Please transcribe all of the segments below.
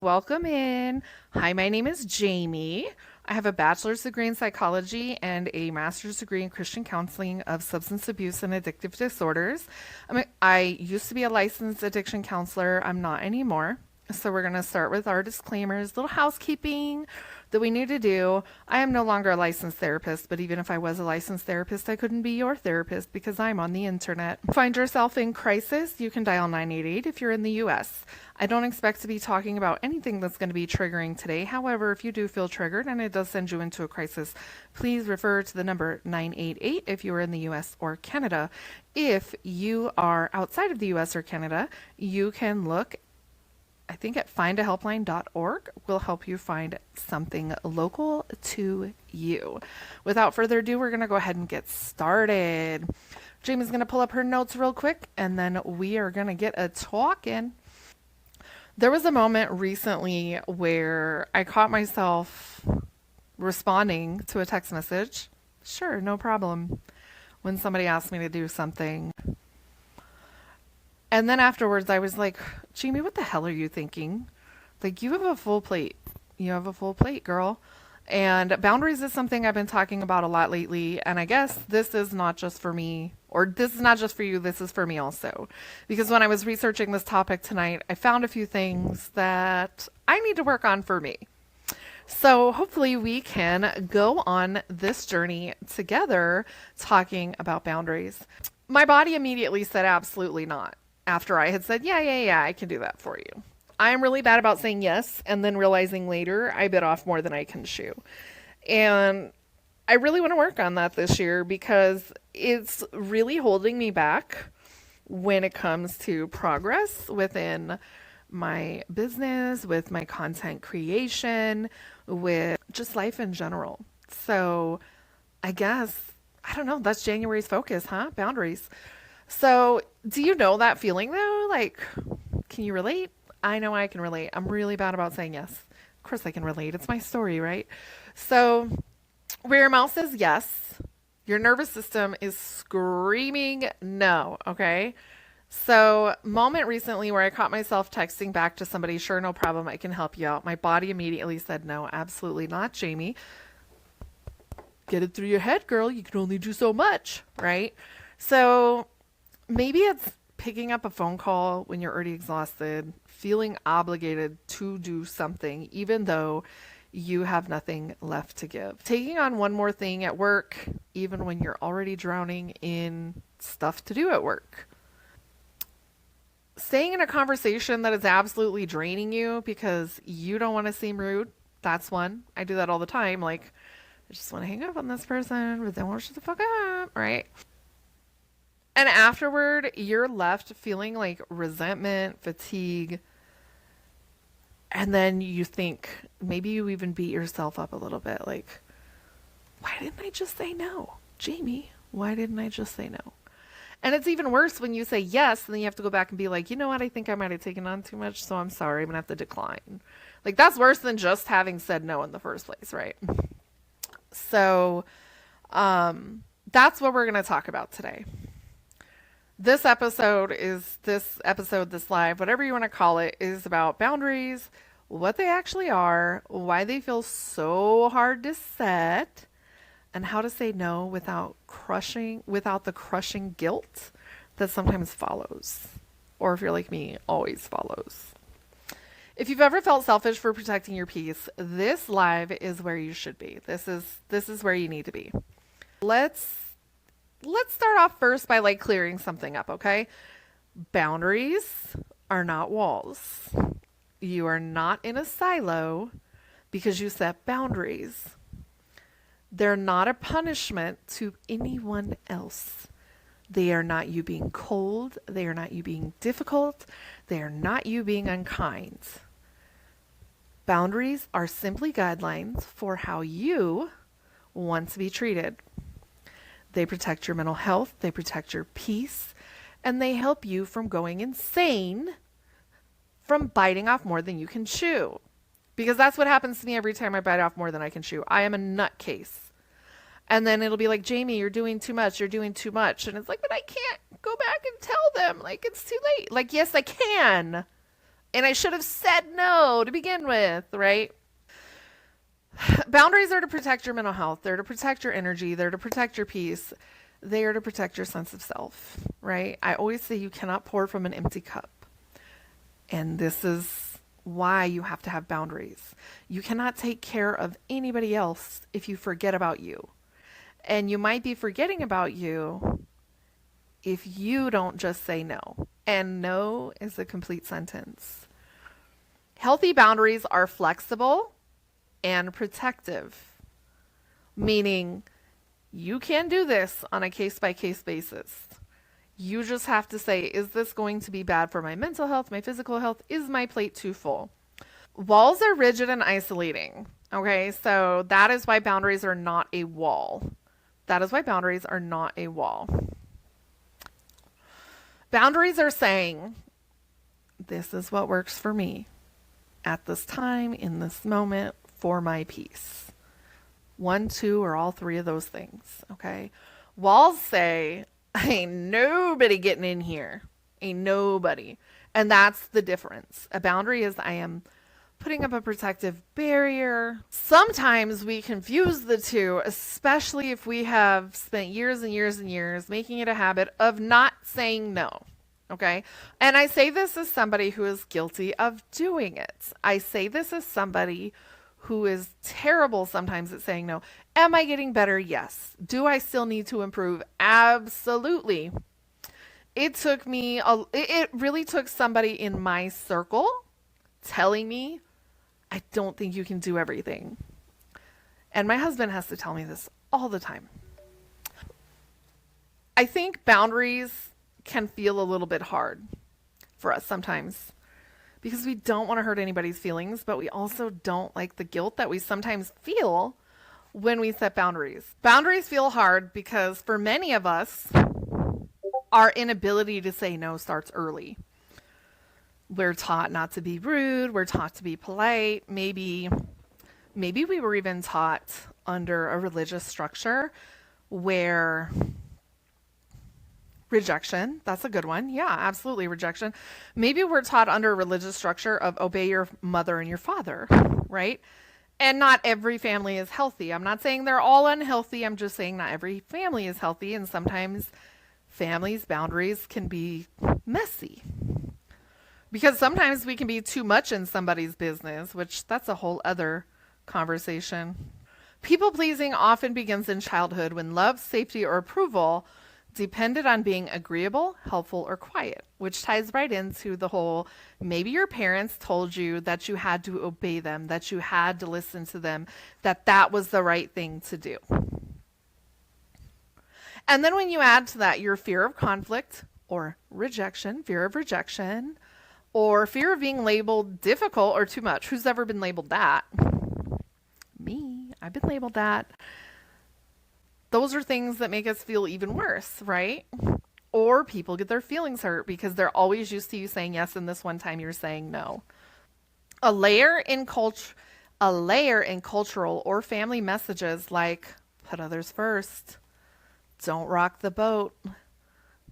Welcome in. Hi, my name is Jamie. I have a bachelor's degree in psychology and a master's degree in Christian counseling of substance abuse and addictive disorders. I used to be a licensed addiction counselor. I'm not anymore. So we're going to start with our disclaimers, little housekeeping that we need to do. I am no longer a licensed therapist, but even if I was a licensed therapist, I couldn't be your therapist because I'm on the internet. Find yourself in crisis, you can dial 988 if you're in the US. I don't expect to be talking about anything that's going to be triggering today. However, if you do feel triggered and it does send you into a crisis, please refer to the number 988 if you are in the US or Canada. If you are outside of the US or Canada, you can look I think at findahelpline.org will help you find something local to you. Without further ado, we're going to go ahead and get started. Jamie's going to pull up her notes real quick, and then we are going to get a talking. There was a moment recently where I caught myself responding to a text message. Sure, no problem. When somebody asked me to do something. And then afterwards, I was like, Jamie, what the hell are you thinking? Like, you have a full plate. You have a full plate, girl. And boundaries is something I've been talking about a lot lately. And I guess this is not just for me, or this is not just for you, this is for me also. Because when I was researching this topic tonight, I found a few things that I need to work on for me. So hopefully we can go on this journey together talking about boundaries. My body immediately said absolutely not. After I had said, yeah, I can do that for you. I am really bad about saying yes and then realizing later I bit off more than I can chew. And I really want to work on that this year because it's really holding me back when it comes to progress within my business, with my content creation, with just life in general. So I guess, I don't know, that's January's focus, huh? Boundaries. So, do you know that feeling though? Like, can you relate? I know I can relate. I'm really bad about saying yes. Of course I can relate. It's my story, right? So, where your mouth says yes, your nervous system is screaming no, okay? So, moment recently where I caught myself texting back to somebody, sure, no problem, I can help you out. My body immediately said, no, absolutely not, Jamie. Get it through your head, girl. You can only do so much, right? So, maybe it's picking up a phone call when you're already exhausted, feeling obligated to do something, even though you have nothing left to give. Taking on one more thing at work, even when you're already drowning in stuff to do at work. Staying in a conversation that is absolutely draining you because you don't want to seem rude. That's one. I do that all the time. Like, I just want to hang up on this person, but they won't shut the fuck up, right? And afterward, you're left feeling like resentment, fatigue, and then you think maybe you even beat yourself up a little bit. Like, why didn't I just say no? Jamie, why didn't I just say no? And it's even worse when you say yes, and then you have to go back and be like, you know what? I think I might have taken on too much, so I'm sorry. I'm going to have to decline. Like, that's worse than just having said no in the first place, right? So, that's what we're going to talk about today. This live, whatever you want to call it, is about boundaries, what they actually are, why they feel so hard to set, and how to say no without the crushing guilt that sometimes follows. Or if you're like me, always follows. If you've ever felt selfish for protecting your peace, this live is where you should be. This is where you need to be. Let's start off first by clearing something up, okay? Boundaries are not walls. You are not in a silo because you set boundaries. They're not a punishment to anyone else. They are not you being cold. They are not you being difficult. They are not you being unkind. Boundaries are simply guidelines for how you want to be treated. They protect your mental health, they protect your peace, and they help you from going insane from biting off more than you can chew. Because that's what happens to me every time I bite off more than I can chew. I am a nutcase. And then it'll be like, Jamie, you're doing too much. You're doing too much. And it's like, but I can't go back and tell them. Like, it's too late. Like, yes, I can. And I should have said no to begin with, right? Boundaries are to protect your mental health. They're to protect your energy. They're to protect your peace. They are to protect your sense of self, right? I always say you cannot pour from an empty cup. And this is why you have to have boundaries. You cannot take care of anybody else if you forget about you. And you might be forgetting about you if you don't just say no. And no is a complete sentence. Healthy boundaries are flexible and protective, meaning you can do this on a case-by-case basis. You just have to say, is this going to be bad for my mental health, my physical health? Is my plate too full? Walls are rigid and isolating. Okay, so that is why boundaries are not a wall. That is why boundaries are not a wall. Boundaries are saying, this is what works for me at this time, in this moment, for my peace. One, two, or all three of those things, okay? Walls say, ain't nobody getting in here. Ain't nobody. And that's the difference. A boundary is I am putting up a protective barrier. Sometimes we confuse the two, especially if we have spent years and years and years making it a habit of not saying no. Okay. And I say this as somebody who is guilty of doing it. I say this as somebody who is terrible sometimes at saying no. Am I getting better? Yes. Do I still need to improve? Absolutely. It took me, it really took somebody in my circle telling me, I don't think you can do everything. And my husband has to tell me this all the time. I think boundaries can feel a little bit hard for us sometimes because we don't want to hurt anybody's feelings, but we also don't like the guilt that we sometimes feel when we set boundaries. Boundaries feel hard because for many of us, our inability to say no starts early. We're taught not to be rude. We're taught to be polite. Maybe we were even taught under a religious structure where rejection, that's a good one. Yeah, absolutely. Rejection. Maybe we're taught under a religious structure of obey your mother and your father, right? And not every family is healthy. I'm not saying they're all unhealthy. I'm just saying not every family is healthy. And sometimes families' boundaries can be messy. Because sometimes we can be too much in somebody's business, which that's a whole other conversation. People pleasing often begins in childhood when love, safety, or approval depended on being agreeable, helpful, or quiet, which ties right into the whole maybe your parents told you that you had to obey them, that you had to listen to them, that that was the right thing to do. And then when you add to that your fear of conflict or rejection, fear of rejection, or fear of being labeled difficult or too much. Who's ever been labeled that? Me. I've been labeled that. Those are things that make us feel even worse, right? Or people get their feelings hurt because they're always used to you saying yes, and this one time you're saying no. A layer in cultural or family messages like put others first, don't rock the boat,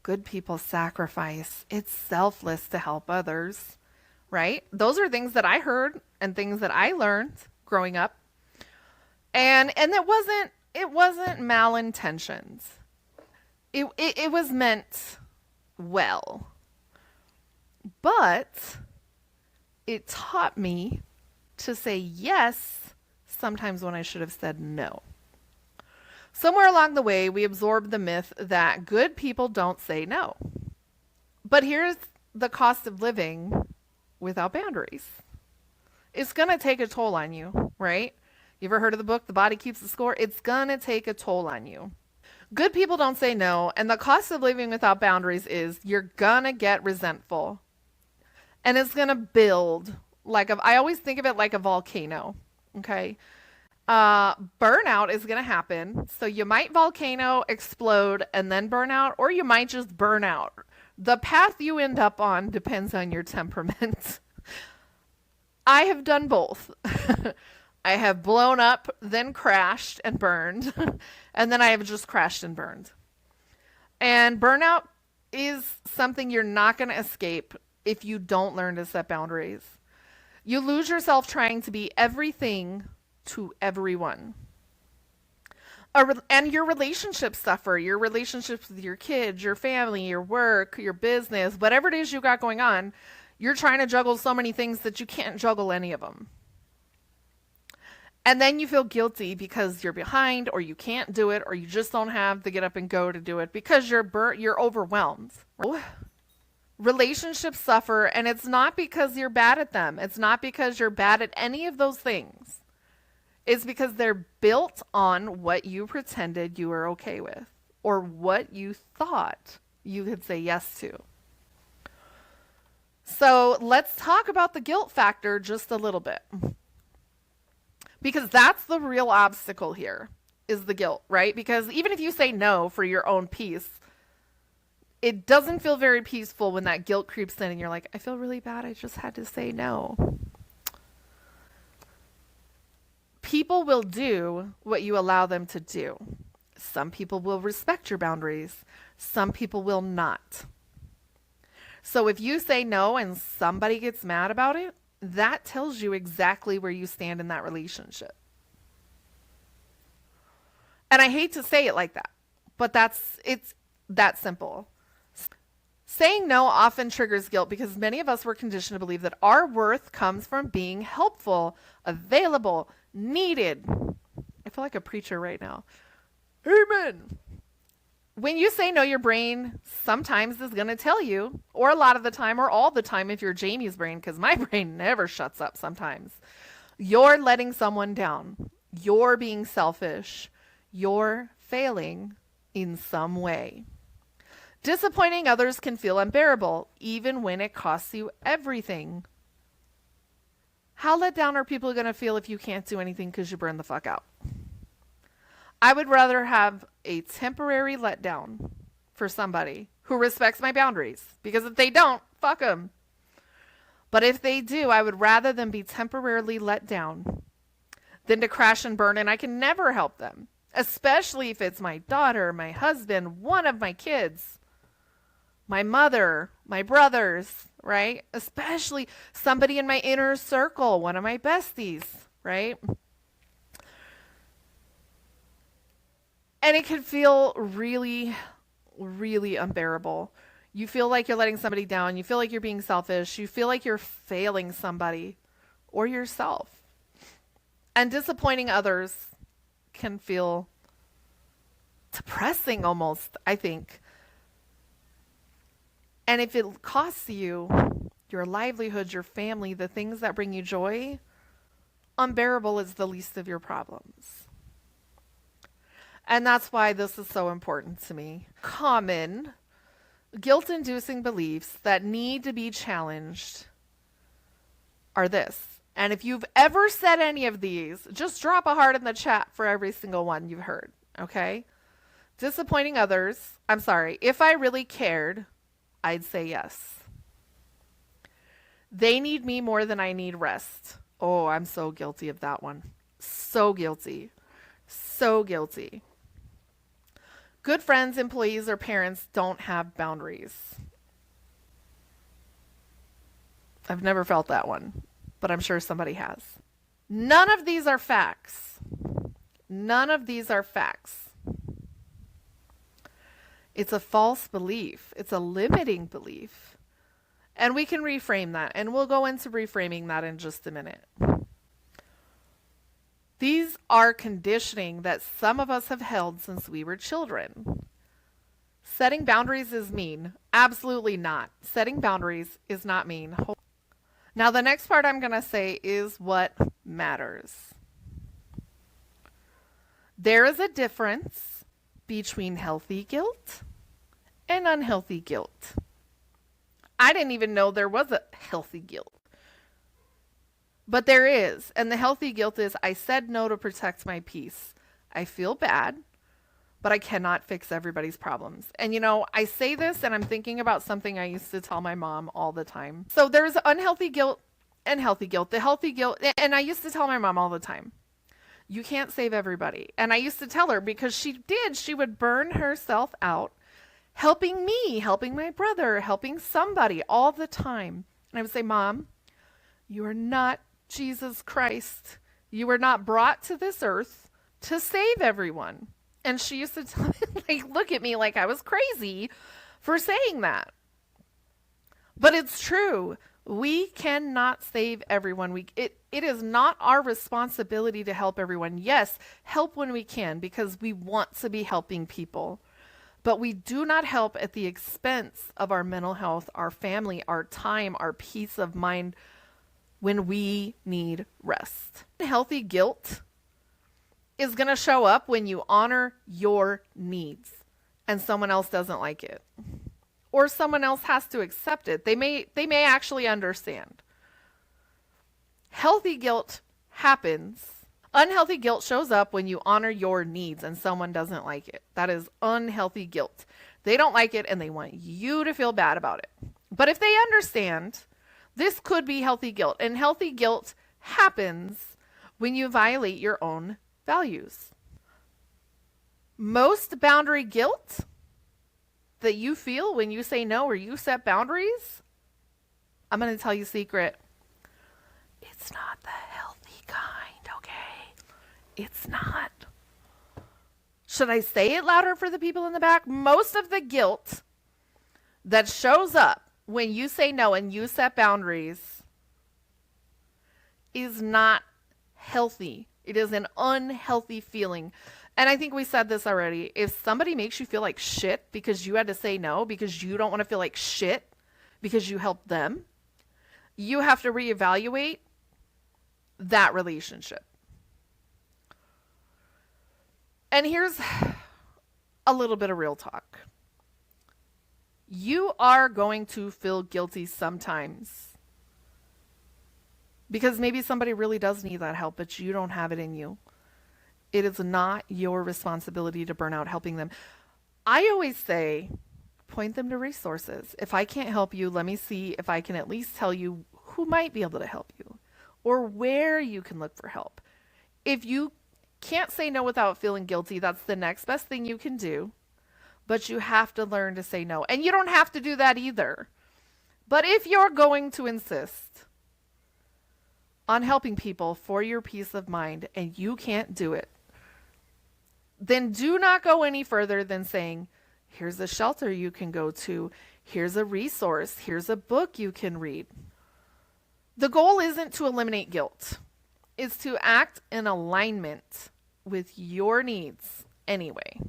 good people sacrifice, it's selfless to help others, right? Those are things that I heard and things that I learned growing up. And it wasn't malintentions. It was meant well. But it taught me to say yes sometimes when I should have said no. Somewhere along the way, we absorbed the myth that good people don't say no. But here's the cost of living without boundaries. It's going to take a toll on you, right? You ever heard of the book, The Body Keeps the Score? It's going to take a toll on you. Good people don't say no, and the cost of living without boundaries is you're going to get resentful. And it's going to build I always think of it like a volcano, okay? Burnout is going to happen. So you might volcano, explode, and then burn out, or you might just burn out. The path you end up on depends on your temperament. I have done both. I have blown up, then crashed and burned, and then I have just crashed and burned. And burnout is something you're not going to escape if you don't learn to set boundaries. You lose yourself trying to be everything to everyone. And your relationships suffer. Your relationships with your kids, your family, your work, your business, whatever it is you got going on, you're trying to juggle so many things that you can't juggle any of them. And then you feel guilty because you're behind, or you can't do it, or you just don't have the get up and go to do it because you're overwhelmed. Relationships suffer, and it's not because you're bad at them. It's not because you're bad at any of those things. It's because they're built on what you pretended you were okay with, or what you thought you could say yes to. So let's talk about the guilt factor just a little bit. Because that's the real obstacle here, is the guilt, right? Because even if you say no for your own peace, it doesn't feel very peaceful when that guilt creeps in and you're like, I feel really bad, I just had to say no. People will do what you allow them to do. Some people will respect your boundaries. Some people will not. So if you say no and somebody gets mad about it, that tells you exactly where you stand in that relationship. And I hate to say it like that, but it's that simple. Saying no often triggers guilt because many of us were conditioned to believe that our worth comes from being helpful, available, needed. I feel like a preacher right now. Amen. When you say no, your brain sometimes is going to tell you, or a lot of the time, or all the time if you're Jamie's brain, because my brain never shuts up sometimes, you're letting someone down. You're being selfish. You're failing in some way. Disappointing others can feel unbearable, even when it costs you everything. How let down are people going to feel if you can't do anything because you burn the fuck out? I would rather have a temporary letdown for somebody who respects my boundaries, because if they don't, fuck them. But if they do, I would rather them be temporarily let down than to crash and burn, and I can never help them, especially if it's my daughter, my husband, one of my kids, my mother, my brothers, right? Especially somebody in my inner circle, one of my besties, right? And it can feel really, really unbearable. You feel like you're letting somebody down. You feel like you're being selfish. You feel like you're failing somebody or yourself. And disappointing others can feel depressing almost, I think. And if it costs you your livelihood, your family, the things that bring you joy, unbearable is the least of your problems. And that's why this is so important to me. Common guilt-inducing beliefs that need to be challenged are this. And if you've ever said any of these, just drop a heart in the chat for every single one you've heard, okay? Disappointing others. I'm sorry. If I really cared, I'd say yes. They need me more than I need rest. Oh, I'm so guilty of that one. So guilty. So guilty. Good friends, employees, or parents don't have boundaries. I've never felt that one, but I'm sure somebody has. None of these are facts. None of these are facts. It's a false belief. It's a limiting belief. And we can reframe that, and we'll go into reframing that in just a minute. These are conditioning that some of us have held since we were children. Setting boundaries is mean. Absolutely not. Setting boundaries is not mean. Now, the next part I'm going to say is what matters. There is a difference between healthy guilt and unhealthy guilt. I didn't even know there was a healthy guilt. But there is. And the healthy guilt is, I said no to protect my peace. I feel bad, but I cannot fix everybody's problems. And you know, I say this and I'm thinking about something I used to tell my mom all the time. So there's unhealthy guilt and healthy guilt. The healthy guilt, and I used to tell my mom all the time, you can't save everybody. And I used to tell her, because she would burn herself out helping me, helping my brother, helping somebody all the time. And I would say, Mom, you are not Jesus Christ. You were not brought to this earth to save everyone. And she used to tell me, like, look at me like I was crazy for saying that. But it's true. We cannot save everyone. It is not our responsibility to help everyone. Yes, help when we can because we want to be helping people. But we do not help at the expense of our mental health, our family, our time, our peace of mind when we need rest. Healthy guilt is going to show up when you honor your needs and someone else doesn't like it. Or someone else has to accept it. They may actually understand. Healthy guilt happens. Unhealthy guilt shows up when you honor your needs and someone doesn't like it. That is unhealthy guilt. They don't like it and they want you to feel bad about it. But if they understand, this could be healthy guilt. And healthy guilt happens when you violate your own values. Most boundary guilt that you feel when you say no or you set boundaries, I'm going to tell you a secret. It's not the healthy kind, okay? It's not. Should I say it louder for the people in the back? Most of the guilt that shows up when you say no and you set boundaries is not healthy. It is an unhealthy feeling. And I think we said this already. If somebody makes you feel like shit because you had to say no, because you don't want to feel like shit because you helped them, you have to reevaluate that relationship. And here's a little bit of real talk. You are going to feel guilty sometimes because maybe somebody really does need that help, but you don't have it in you. It is not your responsibility to burn out helping them. I always say, point them to resources. If I can't help you, let me see if I can at least tell you who might be able to help you or where you can look for help. If you can't say no without feeling guilty, that's the next best thing you can do. But you have to learn to say no. And you don't have to do that either. But if you're going to insist on helping people for your peace of mind and you can't do it, then do not go any further than saying, here's a shelter you can go to, here's a resource, here's a book you can read. The goal isn't to eliminate guilt. It's to act in alignment with your needs anyway.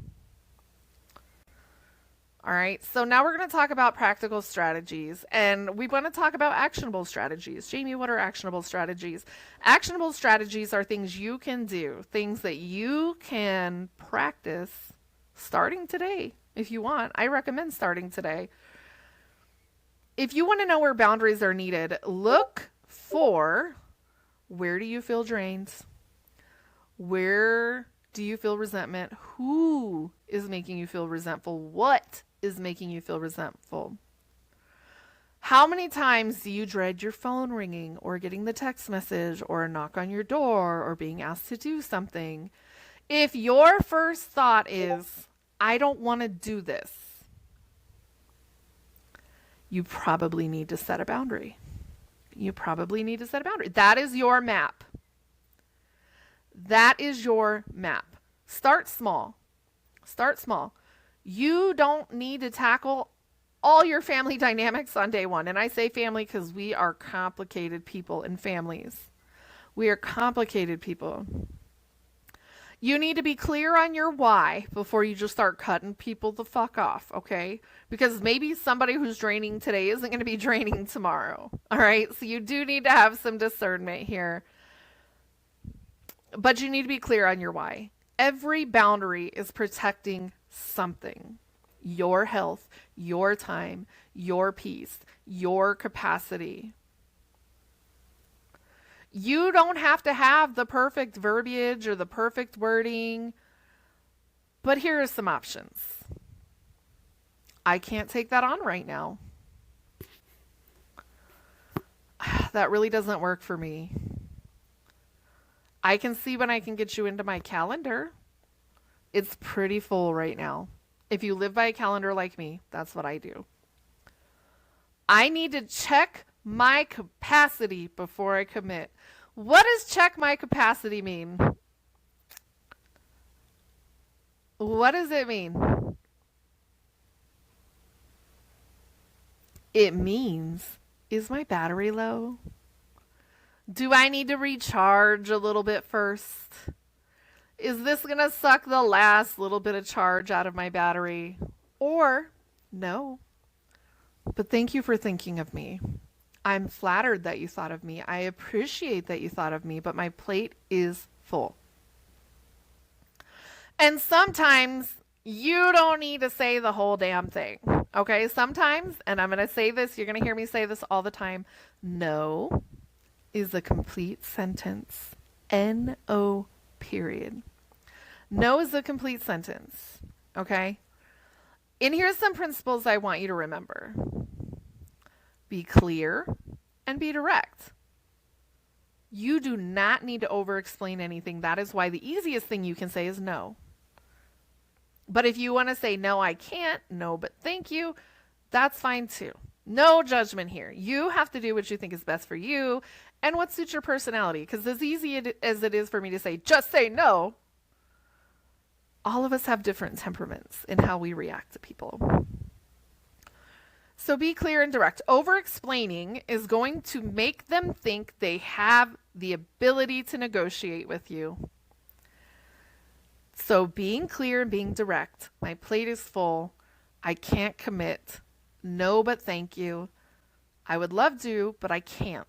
All right, so now we're going to talk about practical strategies, and we want to talk about actionable strategies. Jamie, what are actionable strategies? Actionable strategies are things you can do, things that you can practice starting today if you want. I recommend starting today. If you want to know where boundaries are needed, look for where do you feel drained? Where do you feel resentment? Who is making you feel resentful? What is making you feel resentful? How many times do you dread your phone ringing or getting the text message or a knock on your door or being asked to do something? If your first thought is, I don't want to do this, you probably need to set a boundary. You probably need to set a boundary. That is your map. That is your map. Start small. Start small. You don't need to tackle all your family dynamics on day one. And I say family because we are complicated people in families. We are complicated people. You need to be clear on your why before you just start cutting people the fuck off, okay? Because maybe somebody who's draining today isn't going to be draining tomorrow, all right? So you do need to have some discernment here. But you need to be clear on your why. Every boundary is protecting something. Your health, your time, your peace, your capacity. You don't have to have the perfect verbiage or the perfect wording, but here are some options. I can't take that on right now. That really doesn't work for me. I can see when I can get you into my calendar. It's pretty full right now. If you live by a calendar like me, that's what I do. I need to check my capacity before I commit. What does check my capacity mean? What does it mean? It means, is my battery low? Do I need to recharge a little bit first? Is this going to suck the last little bit of charge out of my battery? Or, no. But thank you for thinking of me. I'm flattered that you thought of me. I appreciate that you thought of me, but my plate is full. And sometimes you don't need to say the whole damn thing. Okay? Sometimes, and I'm going to say this, you're going to hear me say this all the time, no is a complete sentence. N-O period. No is a complete sentence. Okay? And here's some principles I want you to remember. Be clear and be direct. You do not need to over-explain anything. That is why the easiest thing you can say is no. But if you want to say, no, I can't, no, but thank you, that's fine too. No judgment here. You have to do what you think is best for you and what suits your personality. Because as easy as it is for me to say, just say no, all of us have different temperaments in how we react to people. So be clear and direct. Over-explaining is going to make them think they have the ability to negotiate with you. So being clear and being direct. My plate is full. I can't commit. No, but thank you. I would love to, but I can't.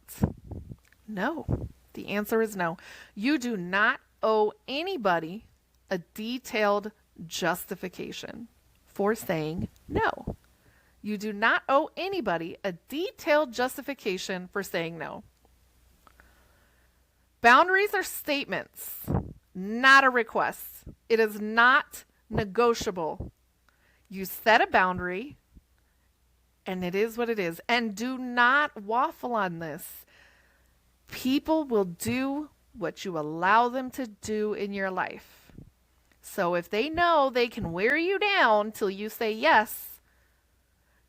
No. The answer is no. You do not owe anybody a detailed justification for saying no. You do not owe anybody a detailed justification for saying no. Boundaries are statements, not a request. It is not negotiable. You set a boundary, and it is what it is. And do not waffle on this. People will do what you allow them to do in your life. So if they know they can wear you down till you say yes,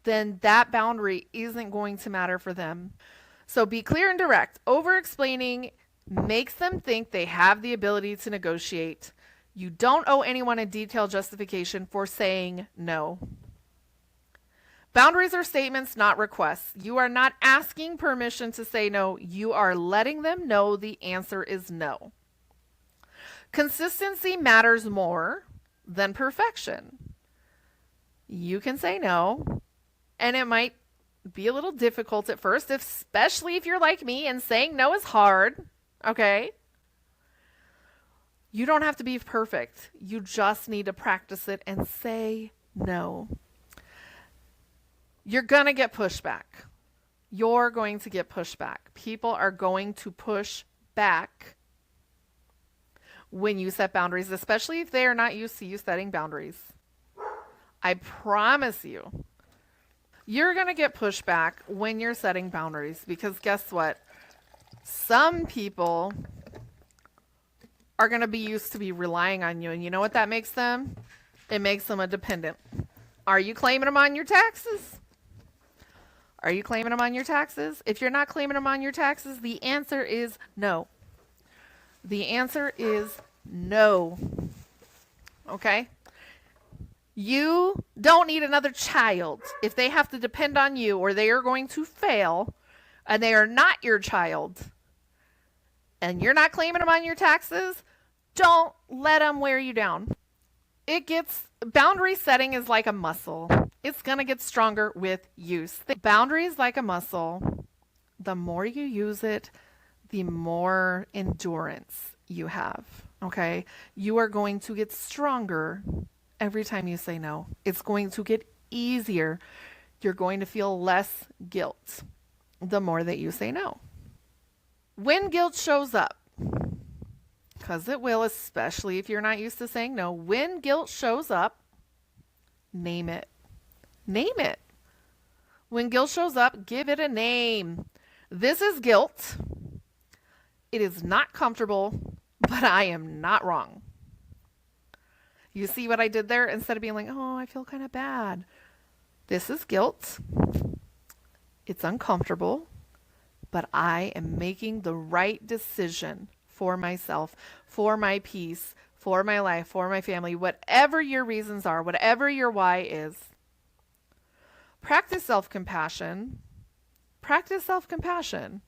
then that boundary isn't going to matter for them. So be clear and direct. Over-explaining makes them think they have the ability to negotiate. You don't owe anyone a detailed justification for saying no. Boundaries are statements, not requests. You are not asking permission to say no. You are letting them know the answer is no. Consistency matters more than perfection. You can say no, and it might be a little difficult at first, especially if you're like me and saying no is hard, okay? You don't have to be perfect. You just need to practice it and say no. You're going to get pushback. You're going to get pushback. People are going to push back when you set boundaries, especially if they are not used to you setting boundaries. I promise you, you're going to get pushback when you're setting boundaries because guess what? Some people are going to be used to be relying on you. And you know what that makes them? It makes them a dependent. Are you claiming them on your taxes? Are you claiming them on your taxes? If you're not claiming them on your taxes, the answer is no. The answer is no. Okay? You don't need another child if they have to depend on you or they are going to fail and they are not your child and you're not claiming them on your taxes. Don't let them wear you down. Boundary setting is like a muscle. It's going to get stronger with use. The boundary is like a muscle. The more you use it, the more endurance you have. Okay? You are going to get stronger every time you say no. It's going to get easier. You're going to feel less guilt the more that you say no. When guilt shows up, because it will, especially if you're not used to saying no, when guilt shows up, name it. Name it. When guilt shows up, give it a name. This is guilt. It is not comfortable, but I am not wrong. You see what I did there? Instead of being like, oh, I feel kind of bad. This is guilt. It's uncomfortable, but I am making the right decision for myself, for my peace, for my life, for my family, whatever your reasons are, whatever your why is. Practice self-compassion. Practice self-compassion.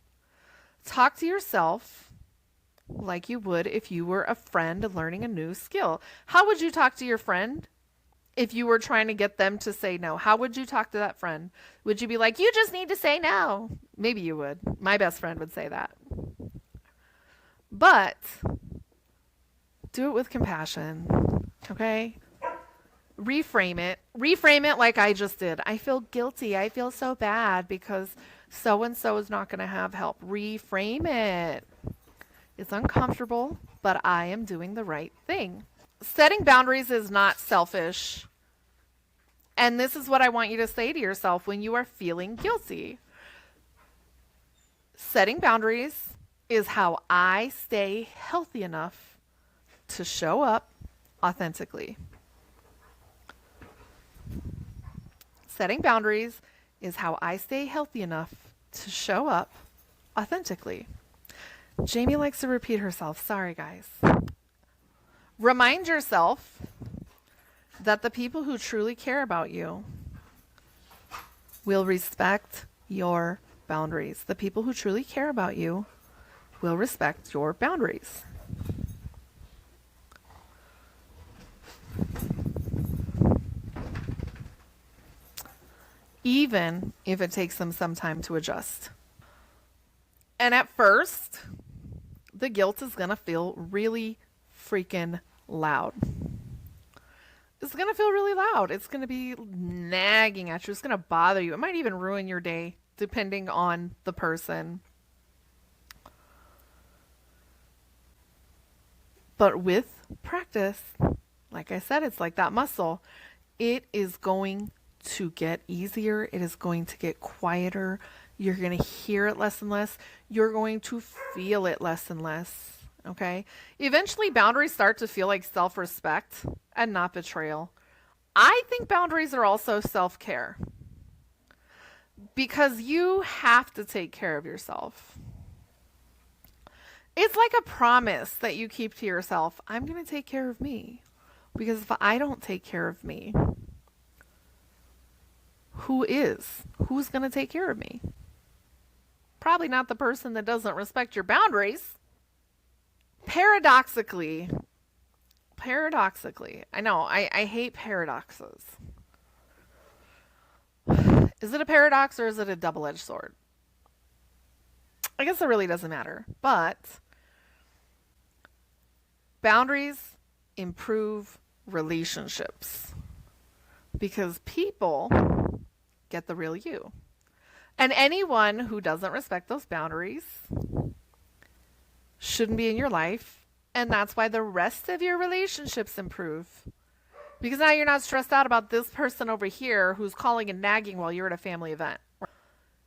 Talk to yourself like you would if you were a friend learning a new skill. How would you talk to your friend if you were trying to get them to say no? How would you talk to that friend? Would you be like, you just need to say no? Maybe you would. My best friend would say that. But do it with compassion, okay? Reframe it. Reframe it like I just did. I feel guilty. I feel so bad because so and so is not going to have help. Reframe it. It's uncomfortable, but I am doing the right thing. Setting boundaries is not selfish. And this is what I want you to say to yourself when you are feeling guilty. Setting boundaries is how I stay healthy enough to show up authentically. Setting boundaries is how I stay healthy enough to show up authentically. Jamie likes to repeat herself. Sorry, guys. Remind yourself that the people who truly care about you will respect your boundaries. The people who truly care about you will respect your boundaries. Even if it takes them some time to adjust. And at first, the guilt is going to feel really freaking loud. It's going to feel really loud. It's going to be nagging at you. It's going to bother you. It might even ruin your day, depending on the person. But with practice, like I said, it's like that muscle. It is going to get easier. It is going to get quieter. You're going to hear it less and less. You're going to feel it less and less. Okay? Eventually, boundaries start to feel like self-respect and not betrayal. I think boundaries are also self-care because you have to take care of yourself. It's like a promise that you keep to yourself. I'm going to take care of me because if I don't take care of me, who is? Who's going to take care of me? Probably not the person that doesn't respect your boundaries. Paradoxically, I know, I hate paradoxes. Is it a paradox or is it a double-edged sword? I guess it really doesn't matter. But boundaries improve relationships because people get the real you. And anyone who doesn't respect those boundaries shouldn't be in your life. And that's why the rest of your relationships improve. Because now you're not stressed out about this person over here who's calling and nagging while you're at a family event.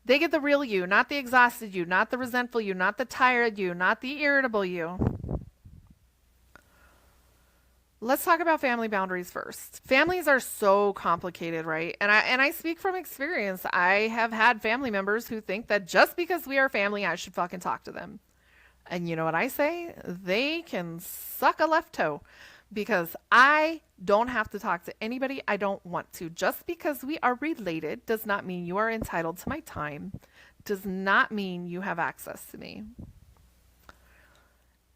They get the real you, not the exhausted you, not the resentful you, not the tired you, not the irritable you. Let's talk about family boundaries first. Families are so complicated, right? And I speak from experience. I have had family members who think that just because we are family, I should fucking talk to them. And you know what I say? They can suck a left toe because I don't have to talk to anybody I don't want to. Just because we are related does not mean you are entitled to my time, does not mean you have access to me.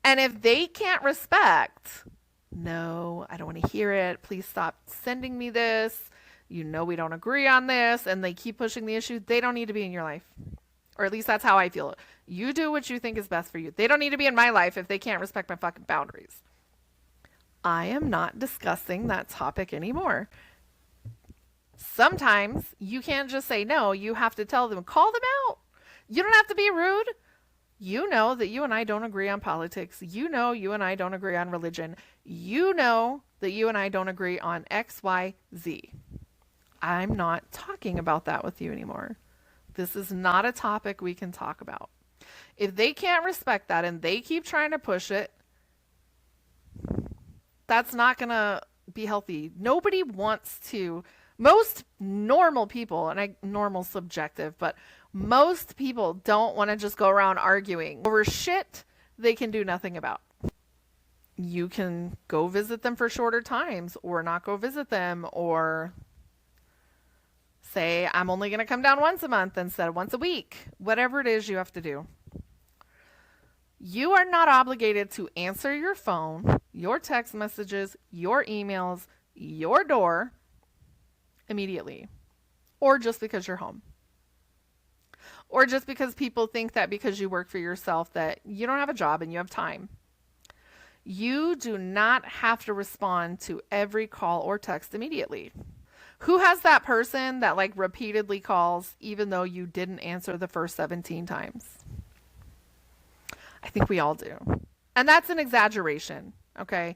And if they can't respect, no, I don't want to hear it. Please stop sending me this. You know we don't agree on this. And they keep pushing the issue. They don't need to be in your life. Or at least that's how I feel. You do what you think is best for you. They don't need to be in my life if they can't respect my fucking boundaries. I am not discussing that topic anymore. Sometimes you can't just say no. You have to tell them, call them out. You don't have to be rude. You know that you and I don't agree on politics. You know you and I don't agree on religion. You know that you and I don't agree on X, Y, Z. I'm not talking about that with you anymore. This is not a topic we can talk about. If they can't respect that and they keep trying to push it, that's not going to be healthy. Nobody wants to, most normal people, and normal subjective, but most people don't want to just go around arguing over shit they can do nothing about. You can go visit them for shorter times or not go visit them, or say, I'm only going to come down once a month instead of once a week. Whatever it is you have to do. You are not obligated to answer your phone, your text messages, your emails, your door immediately, or just because you're home, or just because people think that because you work for yourself that you don't have a job and you have time. You do not have to respond to every call or text immediately. Who has that person that like repeatedly calls even though you didn't answer the first 17 times? I think we all do. And that's an exaggeration, okay?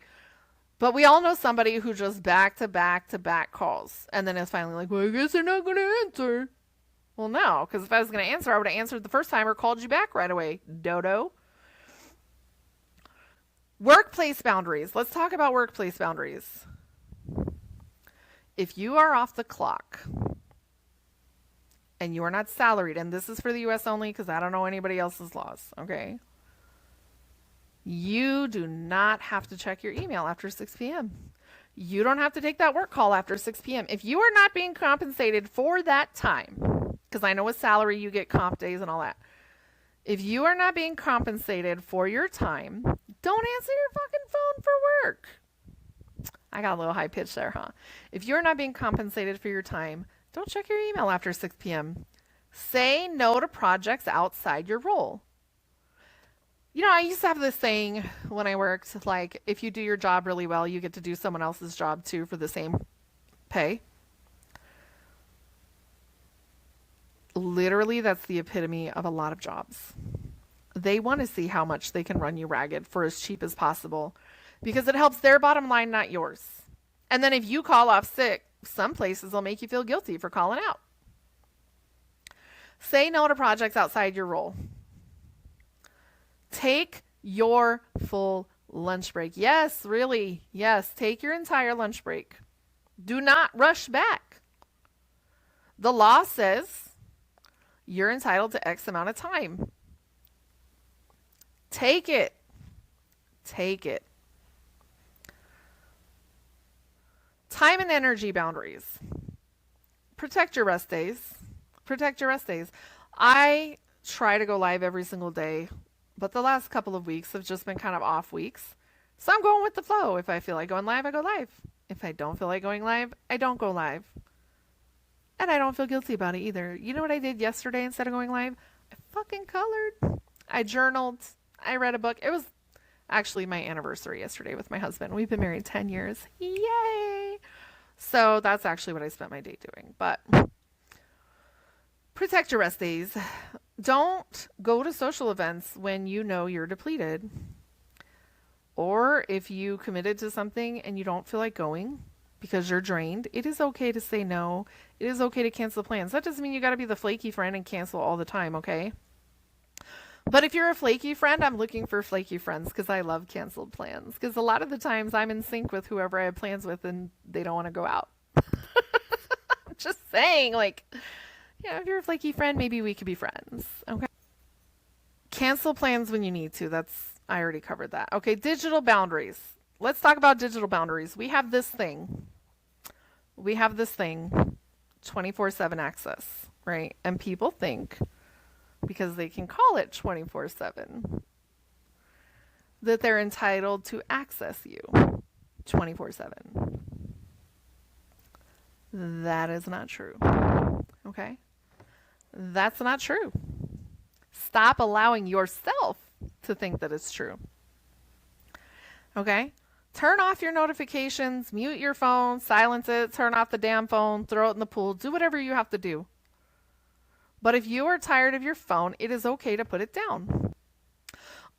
But we all know somebody who just back to back to back calls and then is finally like, well, I guess they're not going to answer. Well, no, because if I was going to answer, I would have answered the first time or called you back right away, dodo. Workplace boundaries. Let's talk about workplace boundaries. If you are off the clock and you are not salaried, and this is for the US only because I don't know anybody else's laws, okay? You do not have to check your email after 6 p.m. You don't have to take that work call after 6 p.m. If you are not being compensated for that time, because I know with salary you get comp days and all that. If you are not being compensated for your time, don't answer your fucking phone for work. I got a little high pitch there, huh? If you're not being compensated for your time, don't check your email after 6 p.m. Say no to projects outside your role. You know, I used to have this saying when I worked, like, if you do your job really well, you get to do someone else's job too for the same pay. Literally, that's the epitome of a lot of jobs. They want to see how much they can run you ragged for as cheap as possible because it helps their bottom line, not yours. And then if you call off sick, some places will make you feel guilty for calling out. Say no to projects outside your role. Take your full lunch break. Yes, really. Yes, take your entire lunch break. Do not rush back. The law says you're entitled to X amount of time. Take it. Take it. Time and energy boundaries. Protect your rest days. Protect your rest days. I try to go live every single day, but the last couple of weeks have just been kind of off weeks. So I'm going with the flow. If I feel like going live, I go live. If I don't feel like going live, I don't go live. And I don't feel guilty about it either. You know what I did yesterday instead of going live? I fucking colored. I journaled. I read a book. It was actually my anniversary yesterday with my husband. We've been married 10 years. Yay! So that's actually what I spent my day doing. But protect your rest days. Don't go to social events when you know you're depleted. Or if you committed to something and you don't feel like going because you're drained, it is okay to say no. It is okay to cancel plans. That doesn't mean you got to be the flaky friend and cancel all the time, okay? But if you're a flaky friend, I'm looking for flaky friends because I love canceled plans. Because a lot of the times I'm in sync with whoever I have plans with and they don't want to go out. Just saying, like, you know, if you're a flaky friend, maybe we could be friends, okay? Cancel plans when you need to. I already covered that. Okay, digital boundaries. Let's talk about digital boundaries. We have this thing. 24/7 access, right? And people think because they can call it 24/7 that they're entitled to access you 24/7. That is not true. Okay? That's not true. Stop allowing yourself to think that it's true. Okay? Turn off your notifications, mute your phone, silence it, turn off the damn phone, throw it in the pool, do whatever you have to do. But if you are tired of your phone, it is okay to put it down.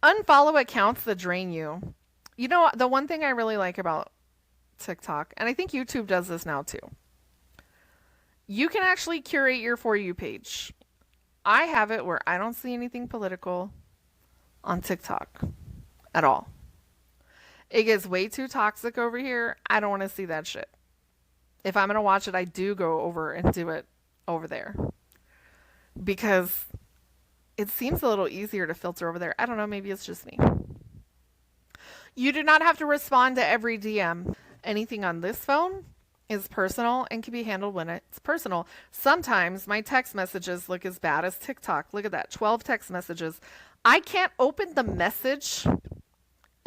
Unfollow accounts that drain you. You know, the one thing I really like about TikTok, and I think YouTube does this now too, you can actually curate your For You page. I have it where I don't see anything political on TikTok at all. It gets way too toxic over here. I don't want to see that shit. If I'm going to watch it, I do go over and do it over there because it seems a little easier to filter over there. I don't know. Maybe it's just me. You do not have to respond to every DM. Anything on this phone is personal and can be handled when it's personal. Sometimes my text messages look as bad as TikTok. Look at that, 12 text messages. I can't open the message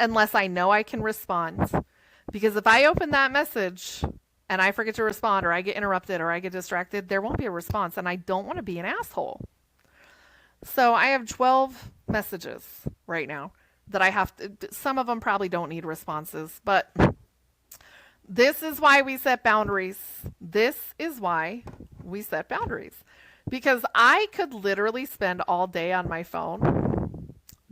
unless I know I can respond. Because if I open that message and I forget to respond or I get interrupted or I get distracted, there won't be a response and I don't want to be an asshole. So I have 12 messages right now that I have to, some of them probably don't need responses, but this is why we set boundaries. This is why we set boundaries. Because I could literally spend all day on my phone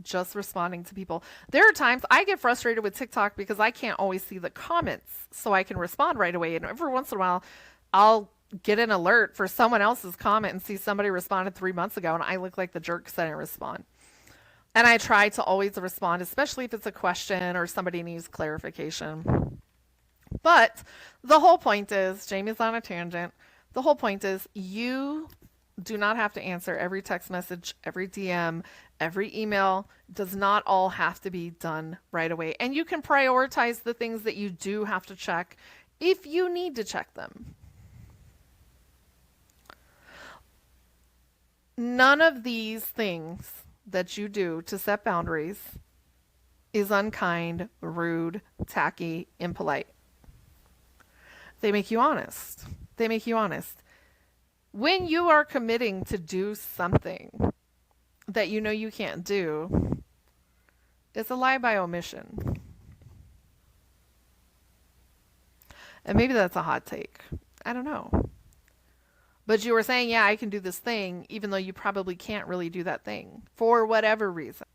just responding to people. There are times I get frustrated with TikTok because I can't always see the comments so I can respond right away. And every once in a while, I'll get an alert for someone else's comment and see somebody responded 3 months ago and I look like the jerk because I didn't respond. And I try to always respond, especially if it's a question or somebody needs clarification. But the whole point is, Jamie's on a tangent. The whole point is you do not have to answer every text message, every DM, every email. It does not all have to be done right away. And you can prioritize the things that you do have to check if you need to check them. None of these things that you do to set boundaries is unkind, rude, tacky, impolite. They make you honest. They make you honest. When you are committing to do something that you know you can't do, it's a lie by omission. And maybe that's a hot take. I don't know. But you were saying, yeah, I can do this thing, even though you probably can't really do that thing for whatever reason.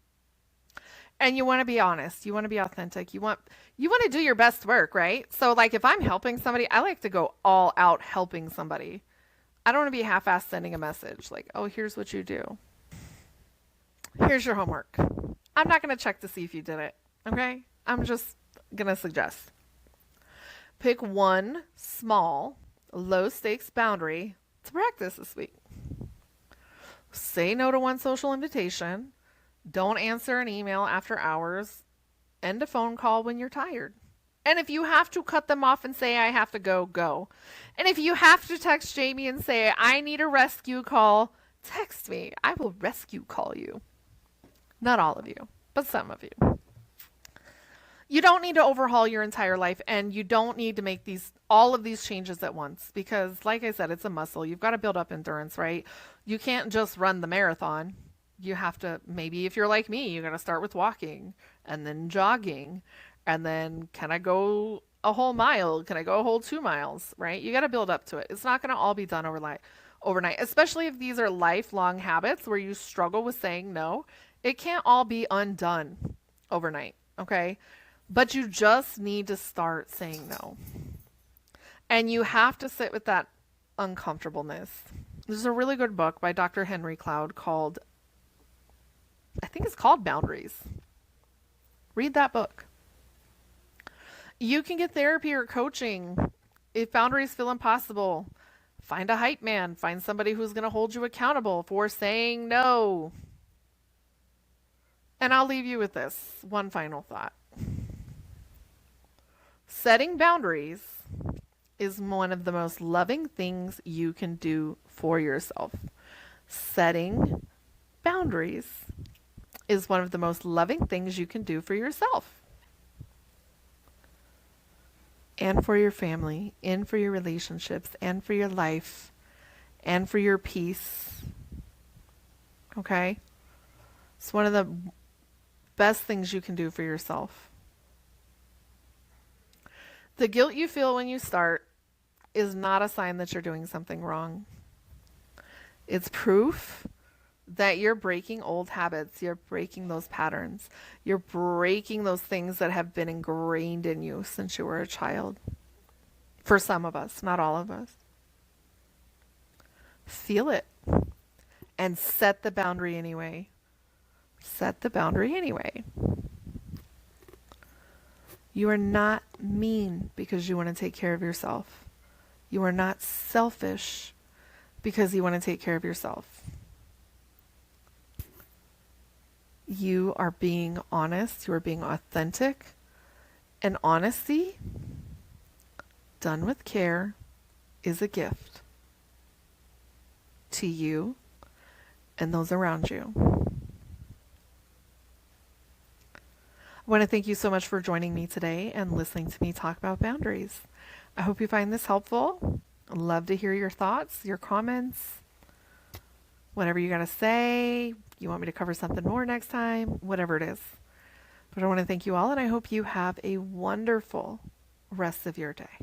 And you want to be honest. You want to be authentic. You want to do your best work, right? So like if I'm helping somebody, I like to go all out helping somebody. I don't want to be half-assed sending a message like, oh, here's what you do. Here's your homework. I'm not going to check to see if you did it, okay? I'm just going to suggest. Pick one small, low-stakes boundary to practice this week. Say no to one social invitation. Don't answer an email after hours. End a phone call when you're tired. And if you have to cut them off and say, I have to go, go. And if you have to text Jamie and say, I need a rescue call, text me. I will rescue call you. Not all of you, but some of you. You don't need to overhaul your entire life and you don't need to make all of these changes at once because like I said, it's a muscle. You've got to build up endurance, right? You can't just run the marathon. You have to, maybe if you're like me, you got to start with walking and then jogging and then can I go a whole mile? Can I go a whole 2 miles, right? You got to build up to it. It's not going to all be done overnight, especially if these are lifelong habits where you struggle with saying no. It can't all be undone overnight, okay? But you just need to start saying no. And you have to sit with that uncomfortableness. There's a really good book by Dr. Henry Cloud called, I think it's called Boundaries. Read that book. You can get therapy or coaching if boundaries feel impossible. Find a hype man. Find somebody who's going to hold you accountable for saying no. And I'll leave you with this one final thought. Setting boundaries is one of the most loving things you can do for yourself. Setting boundaries is one of the most loving things you can do for yourself. And for your family, and for your relationships, and for your life, and for your peace. Okay? It's one of the best things you can do for yourself. The guilt you feel when you start is not a sign that you're doing something wrong. It's proof that you're breaking old habits. You're breaking those patterns. You're breaking those things that have been ingrained in you since you were a child. For some of us, not all of us. Feel it and set the boundary anyway. Set the boundary anyway. You are not mean because you want to take care of yourself. You are not selfish because you want to take care of yourself. You are being honest. You are being authentic. And honesty, done with care, is a gift to you and those around you. I want to thank you so much for joining me today and listening to me talk about boundaries. I hope you find this helpful. I'd love to hear your thoughts, your comments, whatever you got to say. You want me to cover something more next time, whatever it is. But I want to thank you all, and I hope you have a wonderful rest of your day.